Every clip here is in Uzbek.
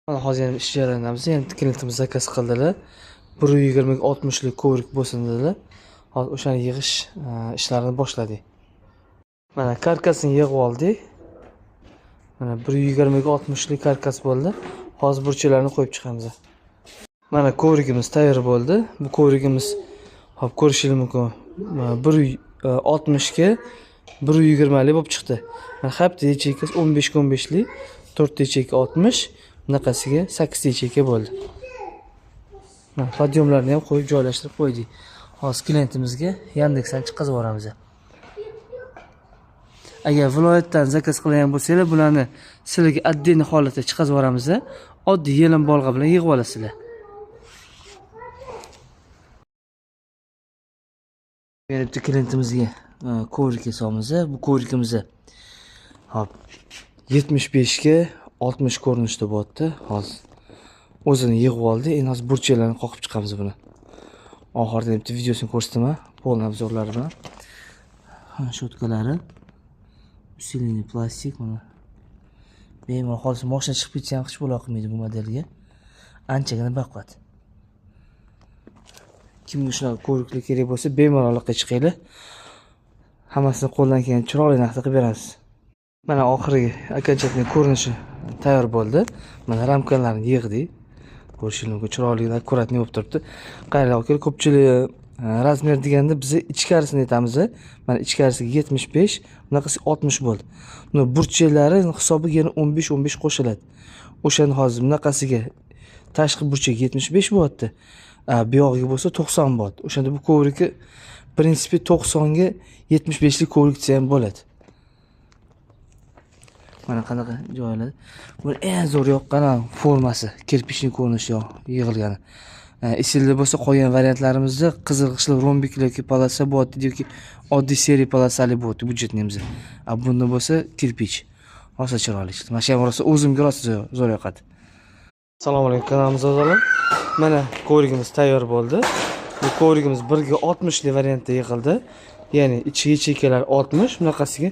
Mana hozir ham ish jarayonidamiz. Ham klientimiz zakaz qildilar. 120 ga 60 lik kovrik bo'lsin dedilar. Hozir o'shani yig'ish ishlarini boshladik. Mana karkasini yig'ib oldik. Mana 120 ga 60 lik karkas bo'ldi. Hozir burchalarni qo'yib chiqamiz. Mana kovrigimiz tayyor bo'ldi. Bu kovrigimiz hop ko'rishingiz mumkin. 160 ga 120 lik bo'lib chiqdi. Mana hafta yechekasi 15 ga 15 lik, 4 yecheka 60, bunaqasiga 8 yecheka bo'ldi. Mana podyomlarni ham qo'yib joylashtirib qo'ydik. Hozir klientimizga Yandexdan chiqazib yuboramiz. Agar viloyatdan zakaz qilgan bo'lsanglar, bularni sizlarga отдельный holatda chiqazib yuboramiz. Oddiy yelim bolg'a bilan yig'ib olasizlar. Beribdi klientimizga kovrik yasomiz. Bu kovrikimizni hop 75 ga 60 ko'rinishda bo'pti. Hozir o'zini yig'ib oldi. Endi hozir burchalarni qoqib chiqamiz buni. Oxirida bitta videosini ko'rsataman. Pol obzorlari bilan. Shotkalari. Usiliy plastik mana. Bemalol hozir mashina chiqib ketsa ham hech bo'la qilmaydi bu modelga. Anchagina baquvvat. Kimga shunaqa ko'rikli kerak bo'lsa, bemalol olib chiqinglar. Hammasini qo'ldan kelgan chiroyli narsa qilib beramiz. Mana oxirgi окончательный ko'rinishi tayyor bo'ldi. Mana ramkalarni yig'dik. Ko'rishingiz mumkin, chiroyli, akkuratni bo'lib turibdi. Qaranglar, aka, ko'pchilik razmer deganda biz ichkarisini aytamiz. Mana ichkarisiga 75, bunaqasi 60 bo'ldi. Buni burchaklari hisobiga yana 15-15 qo'shiladi. O'shani hozir bunaqasiga tashqi burchak 75 bo'lyapti. Bu yog'iga bo'lsa 90 bo'ladi. O'shanda bu kovrikni prinsipi 90 ga 75 lik kovrik desa ham bo'ladi. Mana qanaqa joylar. Bu eng zo'r yoqqan formasi, kirpichning ko'rinishi yig'ilgani. Esingizda bo'lsa, qolgan variantlarimizda qizilg'ichli rombikli yoki polasa bo'ladi yoki oddiy seriya polasali bo'ladi budjetnimiz. Bunda bo'lsa kirpich. Rosa chiroyli chiqdi. Mana shu ham rosa o'zimga rosa zo'r yoqadi. Assalomu alaykum kanalimizga a'zolar. Mana kovrigimiz tayyor bo'ldi. Bu kovrigimiz 1 ga 60 lik variantda yig'ildi. Ya'ni ichi yechekalar 60, bunaqasiga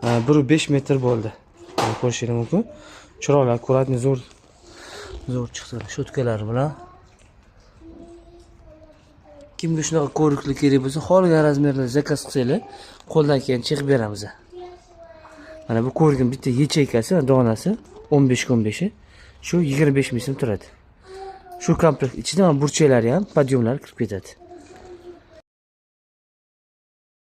1.5 metr bo'ldi. Ko'rishingiz mumkin. Chiroyli, akkuratni zo'r chiqdi. Shotkalar bilan. Kimga shunaqa ko'rikli kerak bo'lsa, xohlagan razmerda zakaz qilsanglar, qo'ldan kelgan chiqib beramiz. Mana bu ko'rigim bitta yechekasi, donasi 15 ga 15. Shu 25 ming so'm turadi. Shu komplekt ichida ham burchaklari ham, podyomlari kirib ketadi.